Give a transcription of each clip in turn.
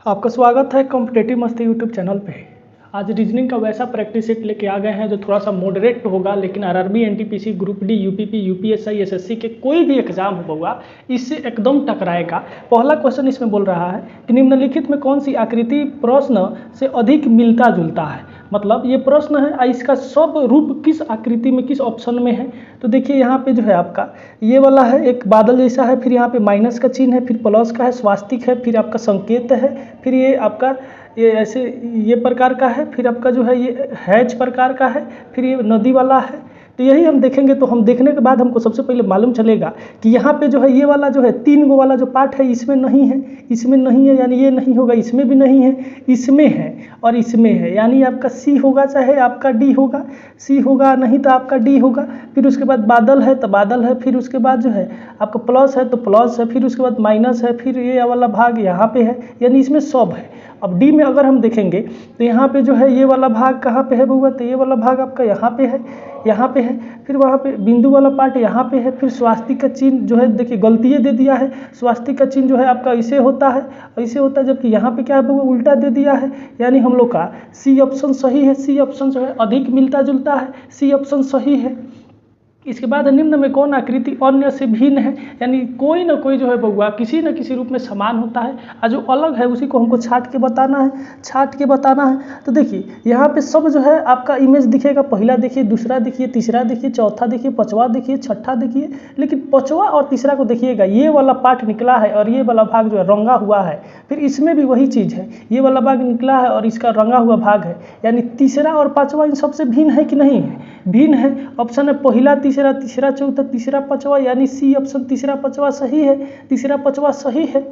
आपका स्वागत है कॉम्पिटेटिव मस्ती यूट्यूब चैनल पे। आज रीजनिंग का वैसा प्रैक्टिस सेट लेके आ गए हैं जो थोड़ा सा मॉडरेट होगा, लेकिन RRB, NTPC, group D, UPP, UPSI, SSC के कोई भी एग्जाम होगा इससे एकदम टकराएगा। पहला क्वेश्चन इसमें बोल रहा है कि निम्नलिखित में कौन सी आकृति प्रश्न से अधिक मिलता जुलता है। मतलब ये प्रश्न है, इसका सब रूप किस आकृति में, किस ऑप्शन में है। तो देखिए यहाँ पे जो है आपका ये वाला है, एक बादल जैसा है, फिर यहाँ पे माइनस का चिन्ह है, फिर प्लस का है, स्वास्तिक है, फिर आपका संकेत है, फिर ये आपका ये ऐसे ये प्रकार का है, फिर आपका जो है ये हैच प्रकार का है, फिर ये नदी वाला है। तो यही हम देखेंगे। तो हम देखने के बाद हमको सबसे पहले मालूम चलेगा कि यहाँ पे जो है ये वाला जो है 3 गो वाला जो पार्ट है इसमें नहीं है, इसमें नहीं है, यानी ये नहीं होगा, इसमें भी नहीं है, इसमें है और इसमें है, यानी आपका सी होगा चाहे आपका डी होगा, सी होगा नहीं तो आपका डी होगा। फिर उसके बाद बादल है तो बादल है, फिर उसके बाद जो है आपका प्लस है तो प्लस है, फिर उसके बाद माइनस है, फिर ये वाला भाग यहाँ पे है, यानी इसमें सब है। अब डी में अगर हम देखेंगे तो यहाँ पे जो है ये वाला भाग कहाँ पे है बउआ, तो ये वाला भाग आपका यहाँ पे है, यहाँ पे है, फिर वहाँ पे बिंदु वाला पार्ट यहाँ पे है, फिर स्वास्तिक का चिन्ह जो है देखिए गलती दे दिया है, स्वास्तिक का चिन्ह जो है आपका ऐसे होता है, ऐसे होता है, जबकि यहाँ पे क्या है बउआ उल्टा दे दिया है, यानी हम लोग का सी ऑप्शन सही है। सी ऑप्शन जो है अधिक मिलता जुलता है, सी ऑप्शन सही है। इसके बाद निम्न में कौन आकृति अन्य से भिन्न है, यानी कोई ना कोई जो है बउआ किसी न किसी रूप में समान होता है और जो अलग है उसी को हमको छाट के बताना है, छाट के बताना है। तो देखिए यहाँ पे सब जो है आपका इमेज दिखेगा, पहला देखिए, दूसरा देखिए, तीसरा देखिए, चौथा देखिए, पांचवा देखिए, छठा देखिए, लेकिन पांचवा और तीसरा को देखिएगा ये वाला पार्ट निकला है और ये वाला भाग जो है रंगा हुआ है। फिर इसमें भी वही चीज़ है, ये वाला भाग निकला है और इसका रंगा हुआ भाग है, यानी तीसरा और पांचवा इन सबसे भिन्न है कि नहीं है, भिन्न है। ऑप्शन है पहला तीसरा, तीसरा चौथा, तीसरा पांचवा, यानी सी ऑप्शन तीसरा पांचवा सही है, तीसरा पांचवा सही है।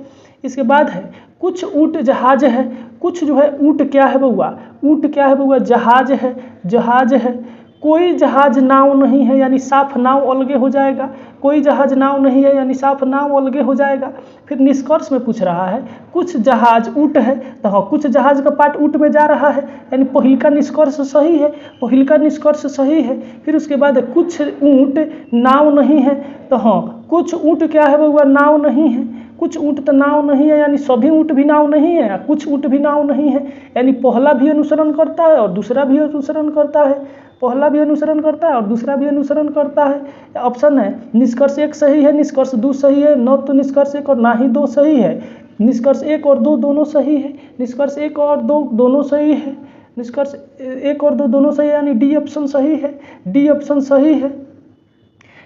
इसके बाद है कुछ ऊँट जहाज है, कुछ जो है ऊँट क्या है बउआ, ऊँट क्या है बउआ, जहाज है, जहाज है। कोई जहाज नाव नहीं है, यानी साफ नाव अलगे हो जाएगा, कोई जहाज नाव नहीं है यानी साफ नाव अलगे हो जाएगा। फिर निष्कर्ष में पूछ रहा है कुछ जहाज ऊँट है, तो हाँ कुछ जहाज का पार्ट ऊँट में जा रहा है, यानी पहिल का निष्कर्ष सही है, पहिल का निष्कर्ष सही है। फिर उसके बाद कुछ ऊँट नाव नहीं है, तो हाँ कुछ ऊँट क्या है बउआ, नाव नहीं है, कुछ ऊँट तो नाव नहीं है, यानी सभी ऊँट भी नाव नहीं है, कुछ ऊँट भी नाव नहीं है, यानी पहला भी अनुसरण करता है और दूसरा भी अनुसरण करता है, पहला भी अनुसरण करता है और दूसरा भी अनुसरण करता है। ऑप्शन है निष्कर्ष 1 सही है, निष्कर्ष 2 सही है, न तो निष्कर्ष 1 और ना ही 2 सही है, निष्कर्ष 1 और 2 दोनों सही है, निष्कर्ष 1 और 2 दोनों सही है, निष्कर्ष 1 और 2 दोनों सही है, यानी डी ऑप्शन सही है, डी ऑप्शन सही है।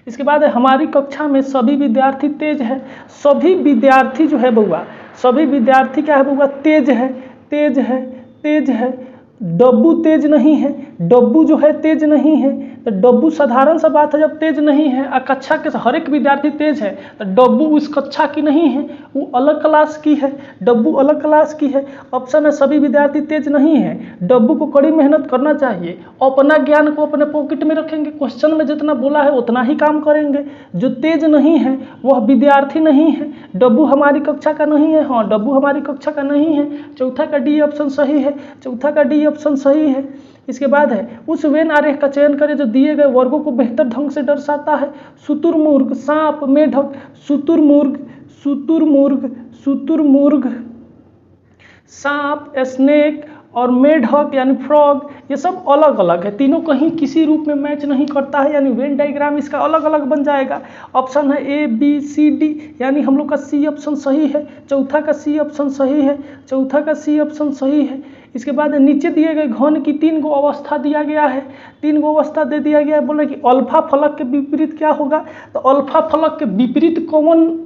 इसके बाद हमारी कक्षा में सभी विद्यार्थी तेज है, सभी विद्यार्थी जो है बउआ, सभी विद्यार्थी क्या है बउआ, तेज है, तेज है, तेज है। डब्बू तेज नहीं है, डब्बू जो है तेज नहीं है, तो डब्बू साधारण सा बात है जब तेज नहीं है और कक्षा के हर एक विद्यार्थी तेज है, तो डब्बू उस कक्षा की नहीं है, वो अलग क्लास की है, डब्बू अलग क्लास की है। ऑप्शन है सभी विद्यार्थी तेज नहीं है, डब्बू को कड़ी मेहनत करना चाहिए, अपना ज्ञान को अपने पॉकेट में रखेंगे, क्वेश्चन में जितना बोला है उतना ही काम करेंगे। जो तेज नहीं है वह विद्यार्थी नहीं है, डब्बू हमारी कक्षा का नहीं है, हाँ डब्बू हमारी कक्षा का नहीं है। चौथा का डी ऑप्शन सही है, चौथा का डी ऑप्शन सही है। इसके बाद है उस वेन आरेख का चयन करें जो दिए गए वर्गों को बेहतर ढंग से दर्शाता है। शुतुरमुर्ग, सांप, मेढक, शुतुरमुर्ग, शुतुरमुर्ग, शुतुरमुर्ग, सांप, स्नेक और मेढक यानी फ्रॉग, ये सब अलग अलग है, तीनों कहीं किसी रूप में मैच नहीं करता है, यानी वेन डायग्राम इसका अलग अलग बन जाएगा। ऑप्शन है ए बी सी डी, यानी हम लोग का सी ऑप्शन सही है, चौथा का सी ऑप्शन सही है, चौथा का सी ऑप्शन सही है। इसके बाद नीचे दिए गए घन की 3 गो अवस्था दिया गया है, 3 गो अवस्था दे दिया गया है। बोले कि अल्फा फलक के विपरीत क्या होगा, तो अल्फा फलक के विपरीत कौन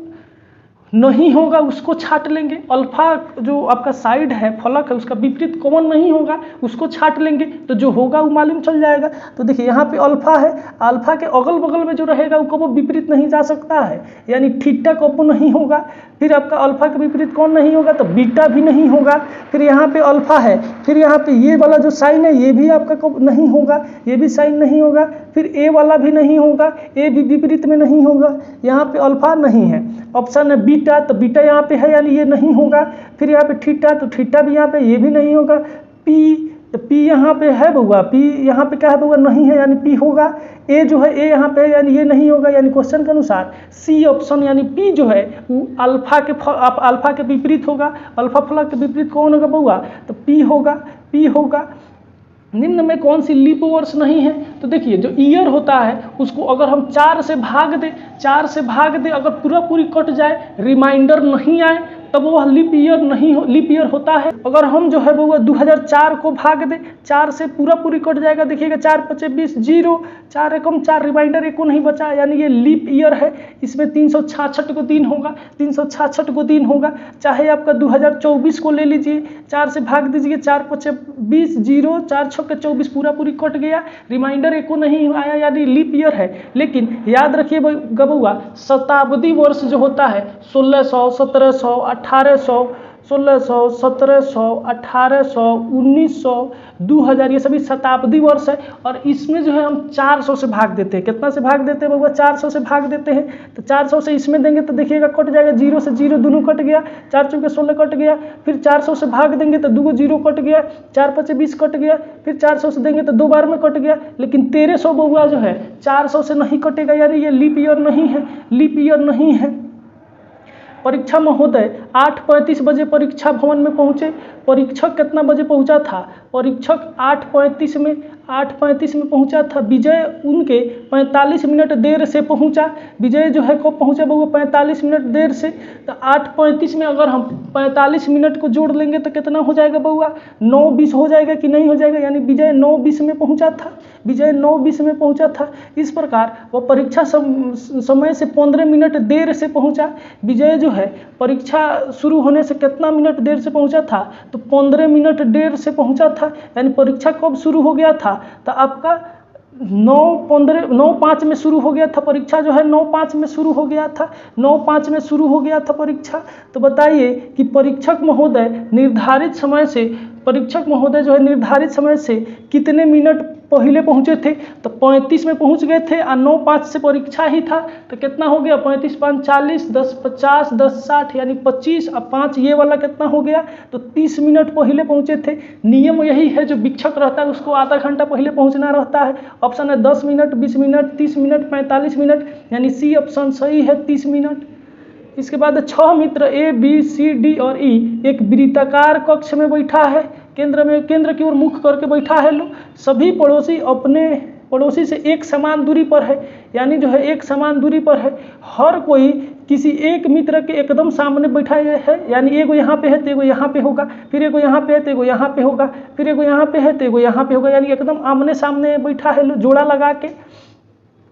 नहीं होगा उसको छाट लेंगे। अल्फा जो आपका साइड है, फलक है, उसका विपरीत कॉमन नहीं होगा, उसको छाट लेंगे, तो जो होगा वो मालूम चल जाएगा। तो देखिए यहाँ पे अल्फा है, अल्फा के अगल बगल में जो रहेगा वो कबो विपरीत नहीं जा सकता है, यानी थीटा कबो नहीं होगा। फिर आपका अल्फा के विपरीत कौन नहीं होगा, तो बीटा भी नहीं होगा। फिर यहाँ पे अल्फा है, फिर यहाँ पे ये वाला जो साइन है ये भी आपका कब नहीं होगा, ये भी साइन नहीं होगा। फिर ए वाला भी नहीं होगा, ए भी विपरीत में नहीं होगा, यहाँ पे अल्फा नहीं है। ऑप्शन है बीटा, तो बीटा यहाँ पे है यानी ये नहीं होगा। फिर यहाँ पे थीटा, तो थीटा भी यहाँ पे ये भी नहीं होगा। पी तो P यहाँ पे है बउआ, P यहाँ पे क्या है बउआ, नहीं है, यानी P होगा। A जो है A यहाँ पे है, यानी ये नहीं होगा, यानी क्वेश्चन के अनुसार C ऑप्शन यानी P जो है वो अल्फा के विपरीत होगा। अल्फा फलक के विपरीत कौन होगा बउआ, तो P होगा, P होगा। निम्न में कौन सी लीप वर्ष नहीं है, तो देखिए जो ईयर होता है उसको अगर हम 4 से भाग दें, अगर पूरी कट जाए, रिमाइंडर नहीं आए, तब वह लीप ईयर नहीं हो, लीप ईयर होता है। अगर हम जो है वो 2004 को भाग दें, 4 से पूरी कट जाएगा, देखिएगा 4 5 20 0, 4 एकम 4, रिमाइंडर एको नहीं बचा, यानी ये लीप ईयर है। इसमें 366 को दिन होगा, 366 को दिन होगा। चाहे आपका 2024 को ले लीजिए, 4 से भाग दीजिए, 4 5 20 0, 4 6 24, पूरी कट गया, रिमाइंडर एको नहीं आया, यानी लीप ईयर है। लेकिन याद रखिए बउआ, शताब्दी वर्ष जो होता है 1600, 1700, 1800, 1600, 1700, 1800, 1900, 2000, ये सभी शताब्दी वर्ष है। और इसमें जो है हम 400 से भाग देते हैं। कितना से भाग देते हैं बउआ, 400 से भाग देते हैं। तो 400 से इसमें देंगे तो देखिएगा कट जाएगा, 0 से 0 दोनों कट गया, 4 चौके 16 कट गया। फिर 400 से भाग देंगे तो 2 0 कट गया, 4 5 20 कट गया। फिर 400 से देंगे तो 2 बार में कट गया। लेकिन 1300 बउआ जो है 400 से नहीं कटेगा, यानी ये लीप ईयर नहीं है, लीप ईयर नहीं है। परीक्षा महोदय 8:35 बजे परीक्षा भवन में पहुंचे। परीक्षक कितना बजे पहुंचा था, परीक्षक 8:35 में पहुंचा था। विजय उनके 45 मिनट देर से पहुंचा। विजय जो है कब पहुंचा बउआ, 45 मिनट देर से। तो 8:35 में अगर हम 45 मिनट को जोड़ लेंगे तो कितना हो जाएगा बउआ, 9:20 हो जाएगा कि नहीं हो जाएगा, यानी विजय 9:20 में पहुंचा था, विजय 9:20 में पहुंचा था। इस प्रकार वह परीक्षा समय से 15 मिनट देर से पहुंचा। विजय जो है परीक्षा शुरू होने से कितना मिनट देर से पहुंचा था, तो 15 मिनट देर से पहुंचा था। यानी परीक्षा कब शुरू हो गया था, तो आपका 9:5 में शुरू हो गया था परीक्षा, जो है 9:5 में शुरू हो गया था, 9:5 में शुरू हो गया था परीक्षा। तो बताइए कि परीक्षक महोदय निर्धारित समय जो है निर्धारित समय से कितने मिनट पहले पहुंचे थे, तो 35 में पहुंच गए थे और 9:05 से परीक्षा ही था। तो कितना हो गया, 35 5 40, 10 50, 10 60, यानी 25 और 5 ये वाला कितना हो गया, तो 30 मिनट पहले पहुंचे थे। नियम यही है, जो वीक्षक रहता है उसको आधा घंटा पहले पहुंचना रहता है। ऑप्शन है 10 मिनट, 20 मिनट, 30 मिनट, 45 मिनट, यानी सी ऑप्शन सही है, 30 मिनट। इसके बाद 6 मित्र A B C D और E एक वृत्ताकार कक्ष में बैठा है। केंद्र की ओर मुख करके बैठा है। लो सभी पड़ोसी अपने पड़ोसी से एक समान दूरी पर है, यानी जो है एक समान दूरी पर है। हर कोई किसी एक मित्र के एकदम सामने बैठा है, यानी एगो यहाँ पे है तो एगो यहाँ पे होगा, फिर एगो यहाँ पे है तो एगो यहाँ पे होगा, फिर एगो यहाँ पे है तो एगो यहाँ पे होगा, यानी एकदम आमने सामने बैठा है। लो जोड़ा लगा के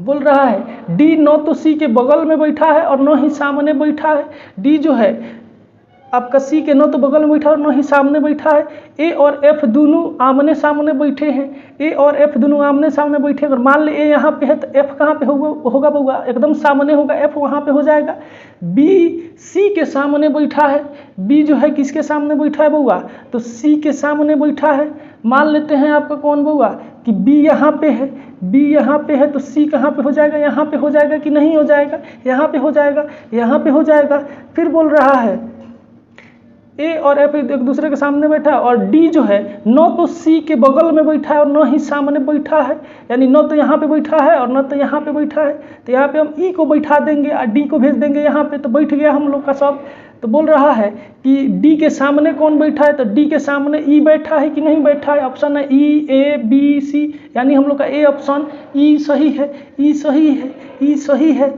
बोल रहा है डी न तो सी के बगल में बैठा है और न ही सामने बैठा है। डी जो है आपका सी के न तो बगल में बैठा है और न ही सामने बैठा है। ए और एफ दोनों आमने सामने बैठे हैं, ए और एफ दोनों आमने सामने बैठे हैं। अगर मान ले ए यहाँ पे है तो एफ कहाँ पे होगा बउआ, एकदम सामने होगा, एफ वहाँ पे हो जाएगा। बी सी के सामने बैठा है। बी जो है किसके सामने बैठा है बउआ, तो सी के सामने बैठा है। मान लेते हैं आपका कौन बउआ कि बी यहाँ पे है, बी यहाँ पे है, तो सी कहाँ पे हो जाएगा, यहाँ पे हो जाएगा कि नहीं हो जाएगा, यहाँ पे हो जाएगा, यहाँ पे हो जाएगा। फिर बोल रहा है ए और एफ एक दूसरे के सामने बैठा है, और डी जो है न तो सी के बगल में बैठा है और न ही सामने बैठा है, यानी न तो यहाँ पे बैठा है और न तो यहाँ पे बैठा है। तो यहाँ पे हम ई को बैठा देंगे और डी को भेज देंगे यहाँ पे, तो बैठ गया हम लोग का सब। तो बोल रहा है कि डी के सामने कौन बैठा है, तो डी के सामने ई बैठा है कि नहीं बैठा है। ऑप्शन है ई ए बी सी, यानी हम लोग का ए ऑप्शन ई सही है, ई सही है, ई सही है।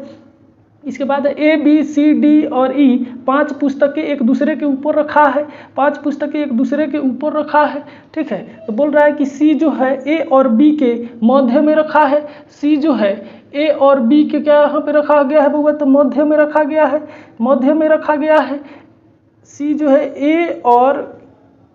इसके बाद ए बी सी डी और ई 5 पुस्तकें एक दूसरे के ऊपर रखा है, 5 पुस्तकें एक दूसरे के ऊपर रखा है, ठीक है। तो बोल रहा है कि सी जो है ए और बी के मध्य में रखा है। सी जो है ए और बी के क्या यहाँ पे रखा गया है बउआ, तो मध्य में रखा गया है, मध्य में रखा गया है। सी जो है ए और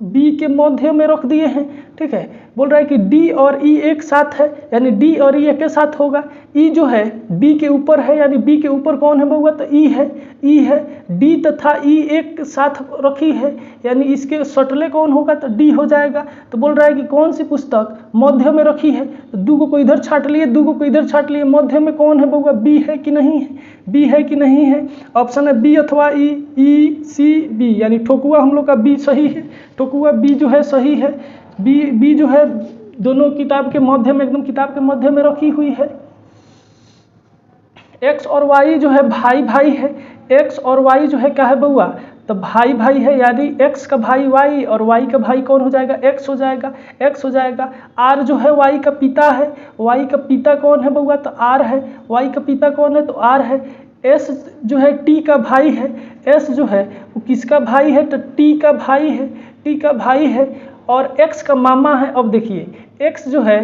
बी के मध्य में रख दिए हैं, ठीक है। बोल रहा है कि डी और ई एक साथ है, यानी डी और ई एक साथ होगा। ई जो है बी के ऊपर है, यानी बी के ऊपर कौन है बउआ, तो ई है, ई है। डी तथा ई एक साथ रखी है, यानी इसके सटले कौन होगा, तो डी हो जाएगा। तो बोल रहा है कि कौन सी पुस्तक मध्य में रखी है, तो दूगो को इधर छाट लिए, दूगो को इधर छाट लिए, मध्य में कौन है बउआ, बी है कि नहीं है, बी है कि नहीं है। ऑप्शन है बी अथवा ई सी बी, यानी ठोकुआ हम लोग का बी सही है, ठोकुआ बी जो है सही है। बी जो है दोनों किताब के मध्य में, एकदम किताब के मध्य में रखी हुई है। एक्स और वाई जो है भाई भाई है, एक्स और वाई जो है क्या है बउआ, तो भाई भाई है, यानी एक्स का भाई वाई और वाई का भाई कौन हो जाएगा, एक्स हो जाएगा, एक्स हो जाएगा। आर जो है वाई का पिता है, वाई का पिता कौन है बउआ, तो आर है, वाई का पिता कौन है, तो आर है। एस जो है टी का भाई है, एस जो है वो किसका भाई है, तो टी का भाई है, टी का भाई है। और एक्स का मामा है। अब देखिए एक्स जो है,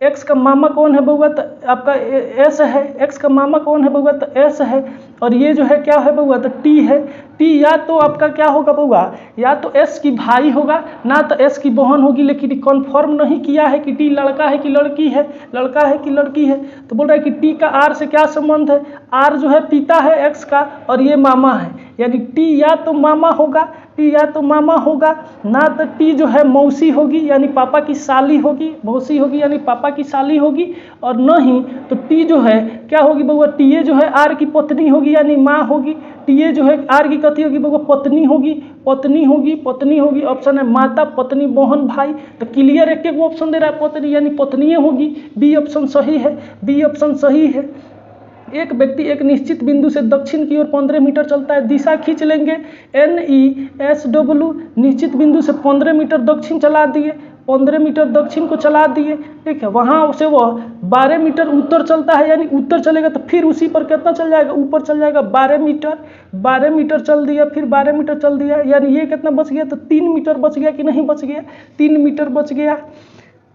एक्स का मामा कौन है बउआ, तो आपका एस है, एक्स का मामा कौन है बउआ, तो एस है। और ये जो है क्या है बउआ, तो टी है। टी या तो आपका क्या होगा बउआ, या तो एस की भाई होगा, ना तो एस की बहन होगी, लेकिन कन्फर्म नहीं किया है कि टी लड़का है कि लड़की है, लड़का है कि लड़की है। तो बोल रहा है कि टी का आर से क्या संबंध है, आर जो है पिता है एक्स का और ये मामा है, यानी टी या तो मामा होगा, टी या तो मामा होगा, ना तो टी जो है मौसी होगी यानी पापा की साली होगी, मौसी होगी यानी पापा की साली होगी, और नहीं तो टी जो है क्या होगी बउआ, टीए जो है आर की पत्नी होगी यानी माँ होगी, टीए जो है आर की कथी होगी बउआ, पत्नी होगी, पत्नी होगी, पत्नी होगी। ऑप्शन है माता, पत्नी, बहन, भाई। तो क्लियर एक एक ऑप्शन दे रहा है, पत्नी यानी पत्नी होगी, बी ऑप्शन सही है, बी ऑप्शन सही है। एक व्यक्ति एक निश्चित बिंदु से दक्षिण की ओर 15 मीटर चलता है, दिशा खींच लेंगे NESW, निश्चित बिंदु से 15 मीटर दक्षिण चला दिए, 15 मीटर दक्षिण को चला दिए, ठीक है। वहाँ से वह 12 मीटर उत्तर चलता है, यानी उत्तर चलेगा तो फिर उसी पर कितना चल जाएगा, ऊपर चल जाएगा 12 मीटर, 12 मीटर चल दिया, फिर 12 मीटर चल दिया, यानी ये कितना बच गया, तो 3 मीटर बच गया कि नहीं बच गया, 3 मीटर बच गया।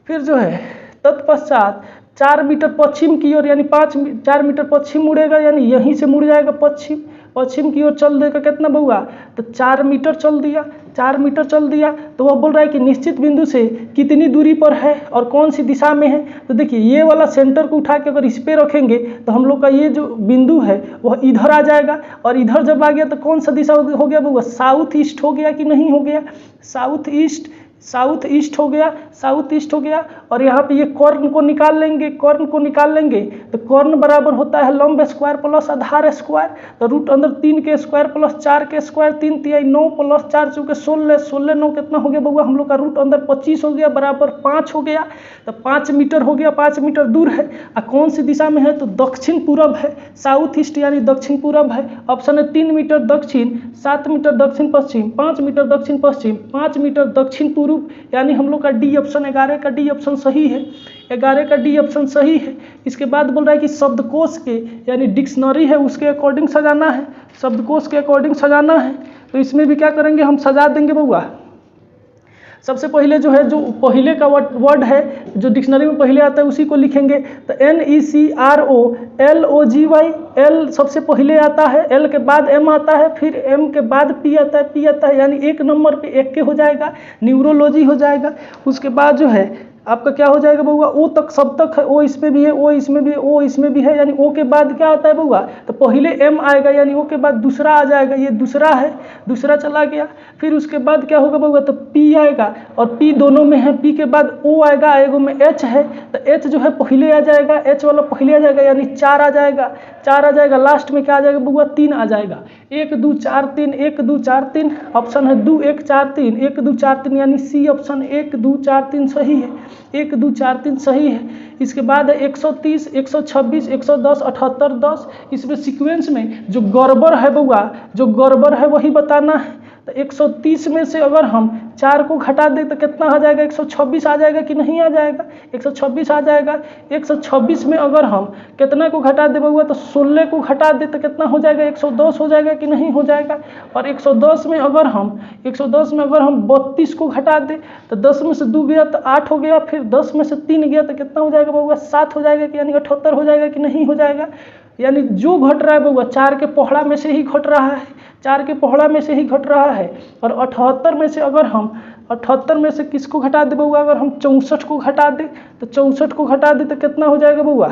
फिर जो है तत्पश्चात 4 मीटर पश्चिम की ओर, यानी 4 मीटर पश्चिम मुड़ेगा, यानी यहीं से मुड़ जाएगा पश्चिम, पश्चिम की ओर चल देगा कितना बउआ, तो 4 मीटर चल दिया, 4 मीटर चल दिया। तो वह बोल रहा है कि निश्चित बिंदु से कितनी दूरी पर है और कौन सी दिशा में है। तो देखिए ये वाला सेंटर को उठा के अगर इस पे रखेंगे तो हम लोग का ये जो बिंदु है वह इधर आ जाएगा, और इधर जब आ गया तो कौन सा दिशा हो गया बउआ, साउथ ईस्ट हो गया कि नहीं हो गया, साउथ ईस्ट, साउथ ईस्ट हो गया, साउथ ईस्ट हो गया। और यहाँ पे ये कर्ण को निकाल लेंगे, कर्ण को निकाल लेंगे तो कर्ण बराबर होता है लंब स्क्वायर प्लस आधार स्क्वायर, तो रूट अंदर 3 के स्क्वायर प्लस 4 के स्क्वायर, 3 तिहाई 9 प्लस 4 चौके 16, 16 9 कितना हो गया बउआ, हम लोग का रूट अंदर 25 हो गया, बराबर 5 हो गया। तो 5 मीटर हो गया, 5 मीटर दूर है। कौन सी दिशा में है, तो दक्षिण पूरब है, साउथ ईस्ट यानी दक्षिण पूरब है। ऑप्शन है 3 मीटर दक्षिण, 7 मीटर दक्षिण पश्चिम, 5 मीटर दक्षिण पश्चिम, 5 मीटर दक्षिण पूर्व, यानी हम लोग का डी ऑप्शन, 11 का डी ऑप्शन सही है, 11 का डी ऑप्शन सही है। इसके बाद बोल रहा है कि शब्दकोश के यानी डिक्शनरी है उसके अकॉर्डिंग सजाना है, शब्दकोश के अकॉर्डिंग सजाना है। तो इसमें भी क्या करेंगे, हम सजा देंगे बउआ। सबसे पहले जो है, जो पहले का वर्ड है जो डिक्शनरी में पहले आता है उसी को लिखेंगे। तो NECROLOGY, एल सबसे पहले आता है, एल के बाद एम आता है, फिर एम के बाद पी आता है, पी आता है, यानी एक नंबर पे एक के हो जाएगा, न्यूरोलॉजी हो जाएगा। उसके बाद जो है आपका क्या हो जाएगा बउआ, ओ तक सब तक है, ओ इसमें भी है, ओ इसमें भी है, ओ इसमें भी है, यानी ओ के बाद क्या आता है बउआ, तो पहले एम आएगा, यानी ओ के बाद दूसरा आ जाएगा, ये दूसरा है, दूसरा चला गया। फिर उसके बाद क्या होगा बउआ, तो पी आएगा, और पी दोनों में है, पी के बाद ओ आएगा, एगो में एच है, तो एच जो है पहले आ जाएगा, एच वाला पहले आ जाएगा, यानी 4 आ जाएगा, 4 आ जाएगा। लास्ट में क्या आ जाएगा बउआ, 3 आ जाएगा, 1 2 4 3, 1 2 4 3, ऑप्शन है 2 1 4 3, 1 2 4 3, यानी सी ऑप्शन 1 2 4 3 सही है, 1 2 4 3 सही है। इसके बाद है 130, 126, 110, 78, 10। इसमें सीक्वेंस में जो गड़बड़ है बउआ, जो गड़बड़ है वही बताना है। तो 130 में से अगर हम 4 को घटा दें तो कितना आ जाएगा, 126 आ जाएगा कि नहीं आ जाएगा, 126 आ जाएगा। 126 में अगर हम कितना को घटा दे बउआ, तो 16 को घटा दे तो कितना हो जाएगा, 110 हो जाएगा कि नहीं हो जाएगा। और 110 में अगर हम 32 को घटा दें तो 10 में से 2 गया तो 8 हो गया, फिर 10 में से 3 गया तो कितना हो जाएगा बउआ, 7 हो जाएगा कि, यानी 78 हो जाएगा कि नहीं हो जाएगा। यानी जो घट रहा है बउआ 4 के पौहड़ा में से ही घट रहा है, 4 के पौहड़ा में से ही घट रहा है। और 78 में से अगर हम 78 में से किसको घटा दे बउआ, अगर हम 64 को घटा दें तो 64 को घटा दे तो कितना हो जाएगा बउआ,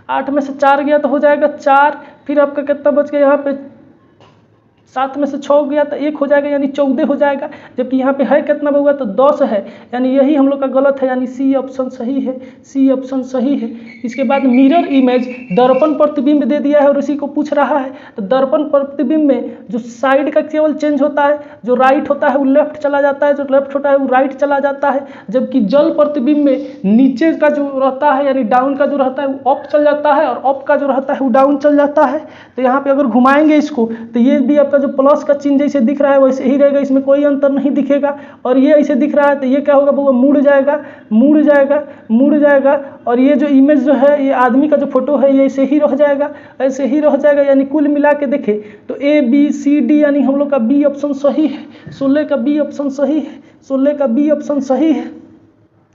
8 में से 4 गया तो हो जाएगा 4, फिर आपका कितना बच गया यहाँ पे 7 में से 6 हो गया तो 1 हो जाएगा यानी 14 हो जाएगा, जबकि यहाँ पे है कितना होगा तो 10 है, यानी यही हम लोग का गलत है, यानी सी ऑप्शन सही है, सी ऑप्शन सही है। इसके बाद मिरर इमेज, दर्पण प्रतिबिंब दे दिया है और इसी को पूछ रहा है। तो दर्पण प्रतिबिंब में जो साइड का केवल चेंज होता है, जो राइट होता है वो लेफ्ट चला जाता है, जो लेफ्ट होता है वो राइट चला जाता है, जबकि जल प्रतिबिंब में नीचे का जो रहता है यानी डाउन का जो रहता है वो अप चल जाता है और अप का जो रहता है वो डाउन चल जाता है। तो यहाँ पे अगर घुमाएंगे इसको तो ये भी आपका जो प्लस का चिन्ह जैसे दिख रहा है वैसे ही रहेगा, इसमें कोई अंतर नहीं दिखेगा। और ये ऐसे दिख रहा है तो ये क्या होगा, वो मुड़ जाएगा, मुड़ जाएगा, मुड़ जाएगा। और ये जो इमेज जो है ये आदमी का जो फोटो है ये ऐसे ही रह जाएगा, ऐसे ही रह जाएगा। यानी कुल मिला के देखें तो ए बी सी डी यानी हम लोग का बी ऑप्शन सही है, 16 का बी ऑप्शन सही है, 16 का बी ऑप्शन सही है।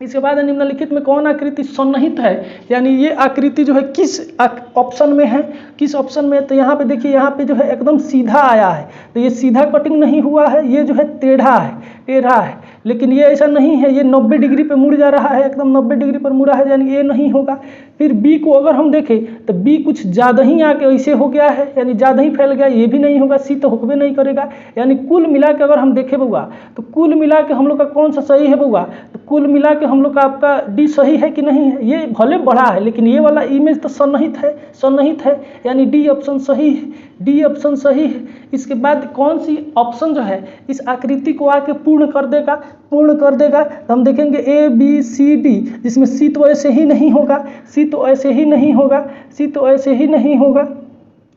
इसके बाद निम्नलिखित में कौन आकृति सन्निहित है, यानी ये आकृति जो है किस ऑप्शन में है, किस ऑप्शन में है। तो यहाँ पे देखिए, यहाँ पे जो है एकदम सीधा आया है, तो ये सीधा कटिंग नहीं हुआ है, ये जो है टेढ़ा है, टेढ़ा है। लेकिन ये ऐसा नहीं है, ये 90 डिग्री पे मुड़ जा रहा है, एकदम 90 डिग्री पर मुड़ा है, यानी ये नहीं होगा। फिर बी को अगर हम देखें तो बी कुछ ज़्यादा ही आके ऐसे हो गया है, यानी ज़्यादा ही फैल गया, ये भी नहीं होगा। सी तो होकबे नहीं करेगा। यानी कुल मिला के अगर हम देखें बउआ तो कुल मिला के हम लोग का कौन सा सही है बउआ, तो कुल मिला के हम लोग का आपका डी सही है कि नहीं है। ये भले बड़ा है लेकिन ये वाला इमेज तो सन्निहित है, सन्निहित है, यानी डी ऑप्शन सही है, डी ऑप्शन सही है। इसके बाद कौन सी ऑप्शन जो है इस आकृति को आके पूर्ण कर देगा, पूर्ण कर देगा। तो हम देखेंगे ए बी सी डी, जिसमें सी तो ऐसे ही नहीं होगा, सी तो ऐसे ही नहीं होगा, सी तो ऐसे ही नहीं होगा।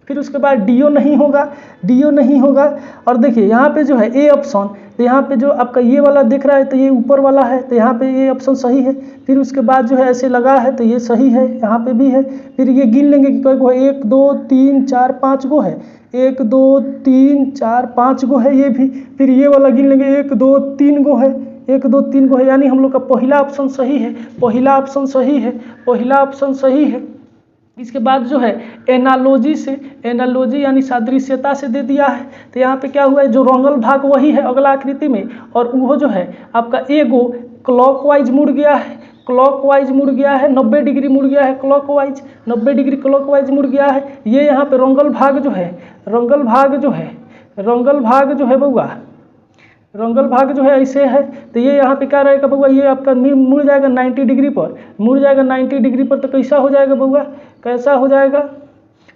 फिर उसके बाद डीओ नहीं होगा, डीओ नहीं होगा। और देखिए यहाँ पे जो है ए ऑप्शन, तो यहाँ पे जो आपका ये वाला दिख रहा है तो ये ऊपर वाला है, तो यहाँ पे ये ऑप्शन सही है। फिर उसके बाद जो है ऐसे लगा है तो ये सही है, यहाँ पे भी है। फिर ये गिन लेंगे कि कोई को 1 2 3 4 5 गो है, 1 2 3 4 5 गो है ये भी। फिर ये वाला गिन लेंगे 1 2 3 गो है, 1 2 3 गो है, यानी हम लोग का पहला ऑप्शन सही है, पहला ऑप्शन सही है, पहला ऑप्शन सही है। इसके बाद जो है एनालॉजी से, एनालॉजी यानी सादृश्यता से दे दिया है। तो यहाँ पे क्या हुआ है, जो रंगल भाग वही है अगला आकृति में, और वो जो है आपका एगो क्लॉकवाइज मुड़ गया है, क्लॉकवाइज मुड़ गया है, 90 डिग्री मुड़ गया है, क्लॉकवाइज 90 डिग्री क्लॉकवाइज मुड़ गया है। ये यहाँ पे रंगल भाग जो है, रंगल भाग जो है, रंगल भाग जो है बउआ, रंगल भाग जो है ऐसे है। तो ये यहाँ पे क्या रहेगा बउआ, ये आपका मुड़ जाएगा 90 डिग्री पर, मुड़ जाएगा 90 डिग्री पर। तो कैसा हो जाएगा बउआ, कैसा हो जाएगा,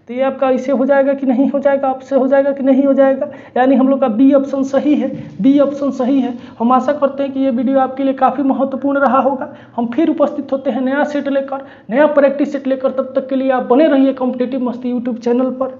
तो ये आपका ऐसे हो जाएगा कि नहीं हो जाएगा, आपसे हो जाएगा कि नहीं हो जाएगा। यानी हम लोग का बी ऑप्शन सही है, बी ऑप्शन सही है। हम आशा करते हैं कि ये वीडियो आपके लिए काफ़ी महत्वपूर्ण रहा होगा। हम फिर उपस्थित होते हैं नया सेट लेकर, नया प्रैक्टिस सेट लेकर। तब तक के लिए आप बने रहिए कॉम्पिटिटिव मस्ती यूट्यूब चैनल पर।